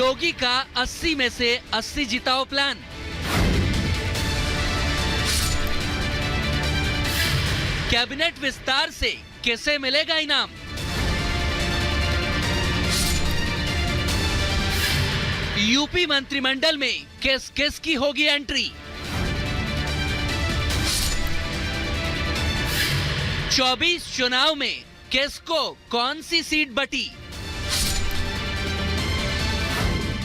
योगी का 80 में से 80 जिताओ प्लान। कैबिनेट विस्तार से किसे मिलेगा इनाम? यूपी मंत्रिमंडल में किस किस की होगी एंट्री? 24 चुनाव में किसको कौन सी सीट बटी?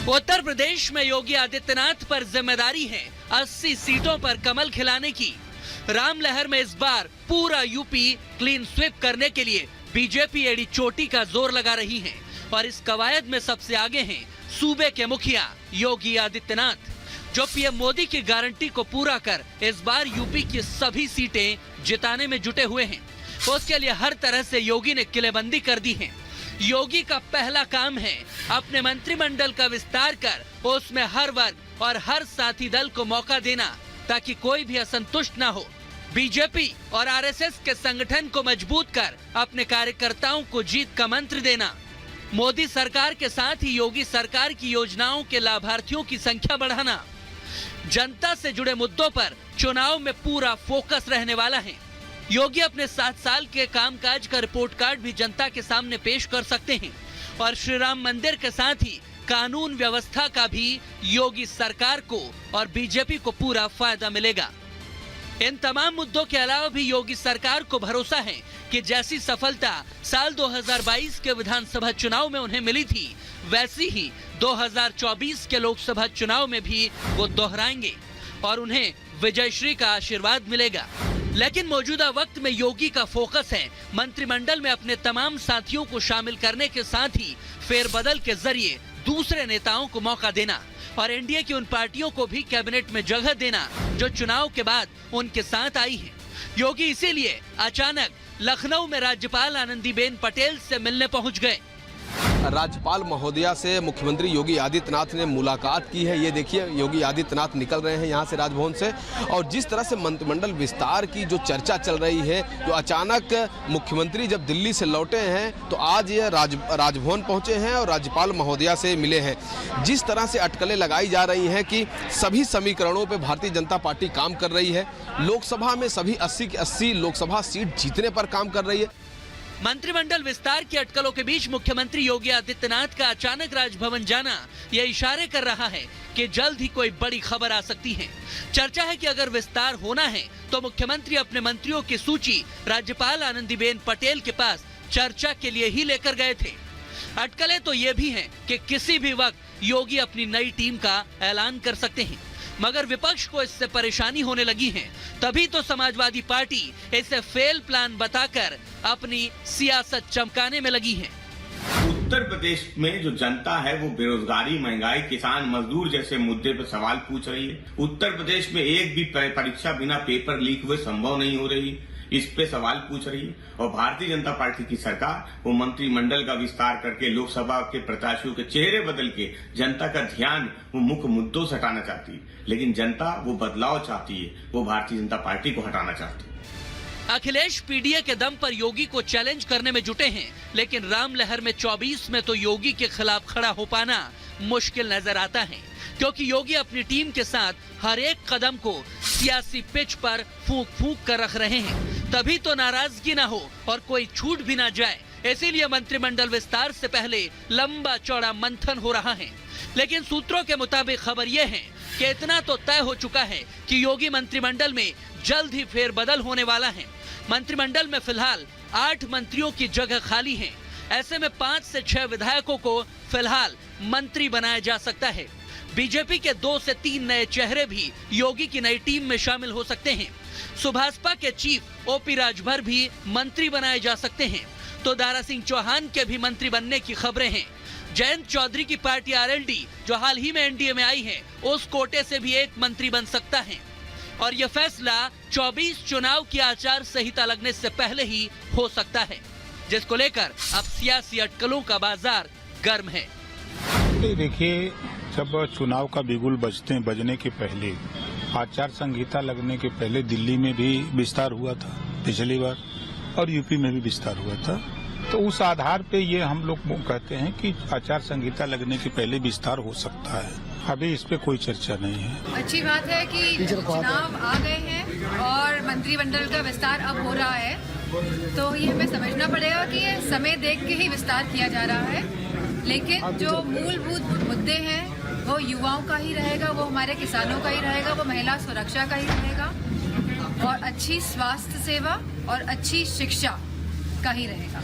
उत्तर प्रदेश में योगी आदित्यनाथ पर जिम्मेदारी है 80 सीटों पर कमल खिलाने की। राम लहर में इस बार पूरा यूपी क्लीन स्वीप करने के लिए बीजेपी एड़ी चोटी का जोर लगा रही है और इस कवायद में सबसे आगे हैं सूबे के मुखिया योगी आदित्यनाथ, जो पीएम मोदी की गारंटी को पूरा कर इस बार यूपी की सभी सीटें जिताने में जुटे हुए हैं। उसके लिए हर तरह से योगी ने किलेबंदी कर दी है। योगी का पहला काम है अपने मंत्रिमंडल का विस्तार कर उसमें हर वर्ग और हर साथी दल को मौका देना ताकि कोई भी असंतुष्ट ना हो। बीजेपी और आरएसएस के संगठन को मजबूत कर अपने कार्यकर्ताओं को जीत का मंत्र देना। मोदी सरकार के साथ ही योगी सरकार की योजनाओं के लाभार्थियों की संख्या बढ़ाना। जनता से जुड़े मुद्दों पर चुनाव में पूरा फोकस रहने वाला है। योगी अपने 7 साल के कामकाज का रिपोर्ट कार्ड भी जनता के सामने पेश कर सकते हैं और श्री राम मंदिर के साथ ही कानून व्यवस्था का भी योगी सरकार को और बीजेपी को पूरा फायदा मिलेगा। इन तमाम मुद्दों के अलावा भी योगी सरकार को भरोसा है कि जैसी सफलता साल 2022 के विधानसभा चुनाव में उन्हें मिली थी, वैसी ही 2024 के लोकसभा चुनाव में भी वो दोहराएंगे और उन्हें विजयश्री का आशीर्वाद मिलेगा। लेकिन मौजूदा वक्त में योगी का फोकस है मंत्रिमंडल में अपने तमाम साथियों को शामिल करने के साथ ही फेरबदल के जरिए दूसरे नेताओं को मौका देना और एनडीए की उन पार्टियों को भी कैबिनेट में जगह देना जो चुनाव के बाद उनके साथ आई है। योगी इसीलिए अचानक लखनऊ में राज्यपाल आनंदीबेन पटेल से मिलने पहुंच गए। राज्यपाल महोदया से मुख्यमंत्री योगी आदित्यनाथ ने मुलाकात की है। ये देखिए, योगी आदित्यनाथ निकल रहे हैं यहाँ से राजभवन से और जिस तरह से मंत्रिमंडल विस्तार की जो चर्चा चल रही है, जो अचानक मुख्यमंत्री जब दिल्ली से लौटे हैं तो आज ये राजभवन पहुँचे हैं और राज्यपाल महोदया से मिले हैं। जिस तरह से अटकलें लगाई जा रही हैं कि सभी समीकरणों पर भारतीय जनता पार्टी काम कर रही है, लोकसभा में सभी 80 की 80 लोकसभा सीट जीतने पर काम कर रही है। मंत्रिमंडल विस्तार की अटकलों के बीच मुख्यमंत्री योगी आदित्यनाथ का अचानक राजभवन जाना यह इशारे कर रहा है कि जल्द ही कोई बड़ी खबर आ सकती है। चर्चा है कि अगर विस्तार होना है तो मुख्यमंत्री अपने मंत्रियों की सूची राज्यपाल आनंदीबेन पटेल के पास चर्चा के लिए ही लेकर गए थे। अटकलें तो ये भी हैं कि किसी भी वक्त योगी अपनी नई टीम का ऐलान कर सकते हैं, मगर विपक्ष को इससे परेशानी होने लगी है। तभी तो समाजवादी पार्टी इसे फेल प्लान बताकर अपनी सियासत चमकाने में लगी है। उत्तर प्रदेश में जो जनता है वो बेरोजगारी, महंगाई, किसान मजदूर जैसे मुद्दे पर सवाल पूछ रही है। उत्तर प्रदेश में एक भी परीक्षा बिना पेपर लीक हुए संभव नहीं हो रही, इस पे सवाल पूछ रही है। और भारतीय जनता पार्टी की सरकार वो मंत्रिमंडल का विस्तार करके लोकसभा के प्रत्याशियों के चेहरे बदल के जनता का ध्यान वो मुख्य मुद्दों से हटाना चाहती है। लेकिन जनता वो बदलाव चाहती है, वो भारतीय जनता पार्टी को हटाना चाहती है। अखिलेश पीडीए के दम पर योगी को चैलेंज करने में जुटे हैं, लेकिन राम लहर में 24 में तो योगी के खिलाफ खड़ा हो पाना मुश्किल नजर आता है, क्योंकि योगी अपनी टीम के साथ हर एक कदम को सियासी पिच पर फूंक फूंक कर रख रहे हैं, तभी तो नाराजगी ना हो और कोई छूट भी ना जाए। इसीलिए मंत्रिमंडल विस्तार से पहले लंबा चौड़ा मंथन हो रहा है। लेकिन सूत्रों के मुताबिक खबर यह है कि इतना तो तय हो चुका है कि योगी मंत्रिमंडल में जल्द ही फेरबदल होने वाला है। मंत्रिमंडल में फिलहाल 8 मंत्रियों की जगह खाली है। ऐसे में 5 से 6 विधायकों को फिलहाल मंत्री बनाया जा सकता है। बीजेपी के 2 से 3 नए चेहरे भी योगी की नई टीम में शामिल हो सकते हैं। सुभाषपा के चीफ ओपी राजभर भी मंत्री बनाए जा सकते हैं, तो दारा सिंह चौहान के भी मंत्री बनने की खबरें हैं। जयंत चौधरी की पार्टी आरएलडी, जो हाल ही में एनडीए में आई है, उस कोटे से भी एक मंत्री बन सकता है और यह फैसला 24 चुनाव की आचार संहिता लगने से पहले ही हो सकता है, जिसको लेकर अब सियासी अटकलों का बाजार गर्म है। देखिए, जब चुनाव का बिगुल बजने के पहले, आचार संहिता लगने के पहले दिल्ली में भी विस्तार हुआ था पिछली बार और यूपी में भी विस्तार हुआ था। तो उस आधार पे ये हम लोग कहते हैं कि आचार संहिता लगने के पहले विस्तार हो सकता है। अभी इस पे कोई चर्चा नहीं है। अच्छी बात है कि चुनाव आ गए हैं और मंत्रिमंडल का विस्तार अब हो रहा है, तो ये हमें समझना पड़ेगा कि ये समय देख के ही विस्तार किया जा रहा है। लेकिन जो मूलभूत मुद्दे हैं वो युवाओं का ही रहेगा, वो हमारे किसानों का ही रहेगा, वो महिला सुरक्षा का ही रहेगा और अच्छी स्वास्थ्य सेवा और अच्छी शिक्षा का ही रहेगा।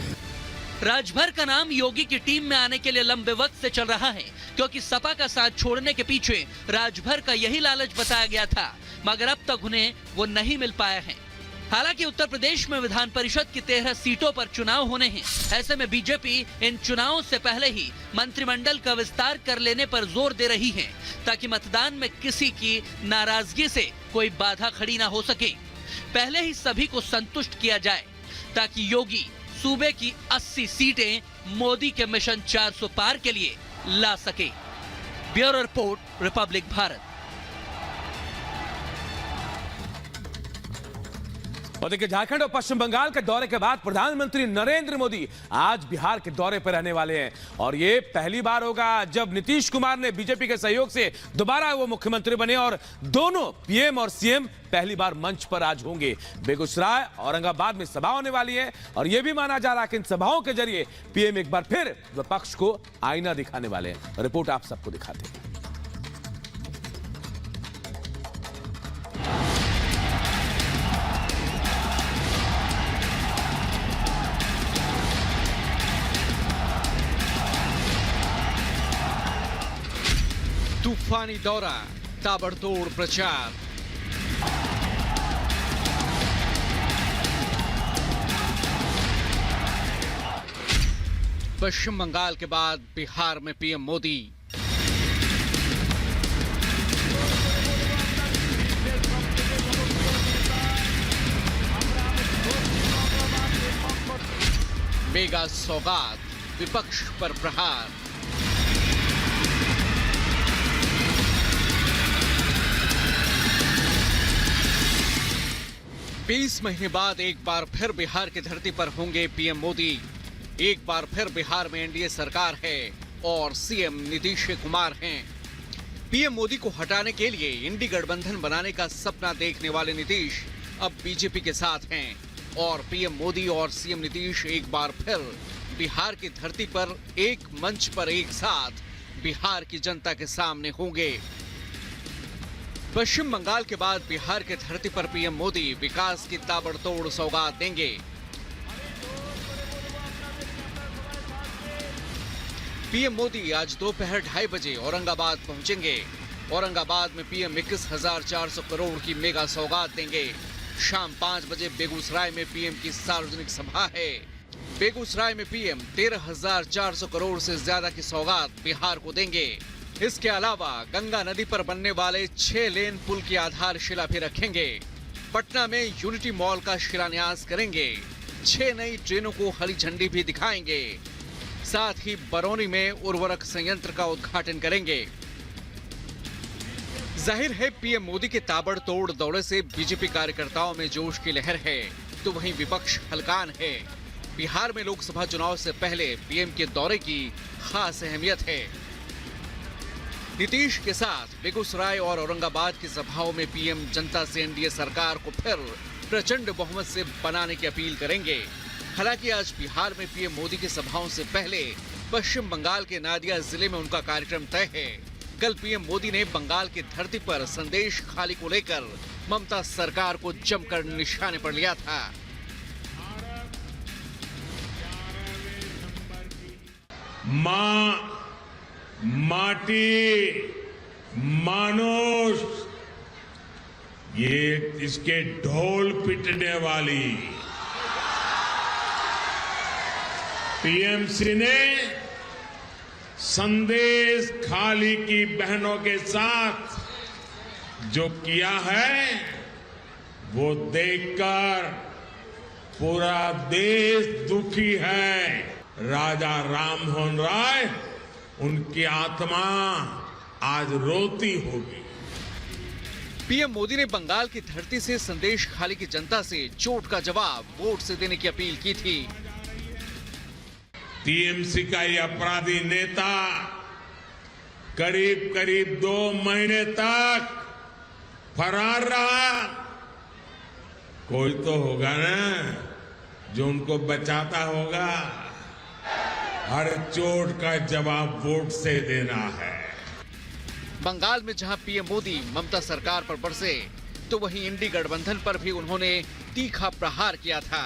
राजभर का नाम योगी की टीम में आने के लिए लंबे वक्त से चल रहा है, क्योंकि सपा का साथ छोड़ने के पीछे राजभर का यही लालच बताया गया था, मगर अब तक उन्हें वो नहीं मिल पाया है। हालांकि उत्तर प्रदेश में विधान परिषद की 13 सीटों पर चुनाव होने हैं। ऐसे में बीजेपी इन चुनावों से पहले ही मंत्रिमंडल का विस्तार कर लेने पर जोर दे रही है, ताकि मतदान में किसी की नाराजगी से कोई बाधा खड़ी ना हो सके। पहले ही सभी को संतुष्ट किया जाए, ताकि योगी सूबे की 80 सीटें मोदी के मिशन 400 पार के लिए ला सके। Bureau report, Republic Bharat. और देखिए, झारखंड और पश्चिम बंगाल के दौरे के बाद प्रधानमंत्री नरेंद्र मोदी आज बिहार के दौरे पर रहने वाले हैं और ये पहली बार होगा जब नीतीश कुमार ने बीजेपी के सहयोग से दोबारा वो मुख्यमंत्री बने और दोनों पीएम और सीएम पहली बार मंच पर आज होंगे। बेगूसराय, औरंगाबाद में सभा होने वाली है और यह भी माना जा रहा है कि इन सभाओं के जरिए पीएम एक बार फिर विपक्ष को आईना दिखाने वाले हैं। रिपोर्ट आप सबको दिखाते हैं। तूफानी दौरा, ताबड़तोड़ प्रचार। पश्चिम बंगाल के बाद बिहार में पीएम मोदी। मेगा सौगात, विपक्ष पर प्रहार। बीस महीने बाद एक बार फिर बिहार की धरती पर होंगे पीएम मोदी। एक बार फिर बिहार में एनडीए सरकार है और सीएम नीतीश कुमार हैं। पीएम मोदी को हटाने के लिए इंडी गठबंधन बनाने का सपना देखने वाले नीतीश अब बीजेपी के साथ हैं और पीएम मोदी और सीएम नीतीश एक बार फिर बिहार की धरती पर एक मंच पर एक साथ बिहार की जनता के सामने होंगे। पश्चिम बंगाल के बाद बिहार की धरती पर पीएम मोदी विकास की ताबड़तोड़ सौगात देंगे। पीएम मोदी आज दोपहर 2:30 बजे औरंगाबाद पहुंचेंगे। औरंगाबाद में पीएम 21,400 करोड़ की मेगा सौगात देंगे। शाम 5 बजे बेगूसराय में पीएम की सार्वजनिक सभा है। बेगूसराय में पीएम 13,400 करोड़ से ज्यादा की सौगात बिहार को देंगे। इसके अलावा गंगा नदी पर बनने वाले 6 लेन पुल की आधारशिला भी रखेंगे। पटना में यूनिटी मॉल का शिलान्यास करेंगे। 6 नई ट्रेनों को हरी झंडी भी दिखाएंगे। साथ ही बरौनी में उर्वरक संयंत्र का उद्घाटन करेंगे। जाहिर है पीएम मोदी के ताबड़तोड़ दौरे से बीजेपी कार्यकर्ताओं में जोश की लहर है, तो वहीं विपक्ष हलकान है। बिहार में लोकसभा चुनाव से पहले पीएम के दौरे की खास अहमियत है। नीतीश के साथ बेगूसराय और औरंगाबाद की सभाओं में पीएम जनता से एनडीए सरकार को फिर प्रचंड बहुमत से बनाने की अपील करेंगे। हालांकि आज बिहार में पीएम मोदी की सभाओं से पहले पश्चिम बंगाल के नादिया जिले में उनका कार्यक्रम तय है। कल पीएम मोदी ने बंगाल की धरती पर संदेश खाली को लेकर ममता सरकार को जमकर निशाने पर लिया था। माँ, माटी, मानुष, ये इसके ढोल पिटने वाली टीएमसी ने संदेश खाली की बहनों के साथ जो किया है वो देखकर पूरा देश दुखी है। राजा राममोहन राय, उनकी आत्मा आज रोती होगी। पीएम मोदी ने बंगाल की धरती से संदेश खाली की जनता से चोट का जवाब वोट से देने की अपील की थी। टीएमसी का ये अपराधी नेता करीब करीब 2 महीने तक फरार रहा। कोई तो होगा ना जो उनको बचाता होगा। हर चोट का जवाब वोट से देना है। बंगाल में जहां पीएम मोदी ममता सरकार पर बरसे, तो वहीं इंडी गठबंधन पर भी उन्होंने तीखा प्रहार किया था।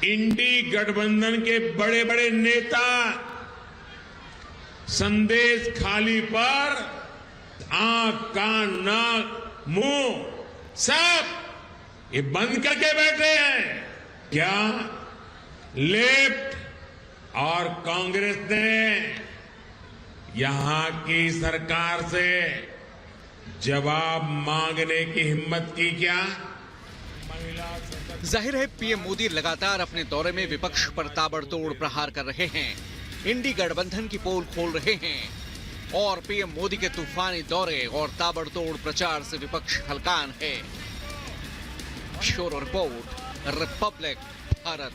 इंडी गठबंधन के बड़े बड़े नेता संदेश खाली पर आंख, कान, नाक, मुंह सब ये बंद करके बैठे हैं। क्या लेफ्ट और कांग्रेस ने यहां की सरकार से जवाब मांगने की हिम्मत की क्या? जाहिर है पीएम मोदी लगातार अपने दौरे में विपक्ष पर ताबड़तोड़ प्रहार कर रहे हैं, इंडी गठबंधन की पोल खोल रहे हैं और पीएम मोदी के तूफानी दौरे और ताबड़तोड़ प्रचार से विपक्ष हलकान है। Bureau report, Republic Bharat.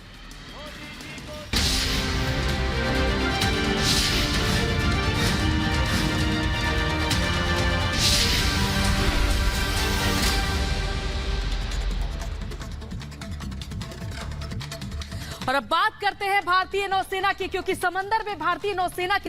और अब बात करते हैं भारतीय नौसेना की, क्योंकि समंदर में भारतीय नौसेना की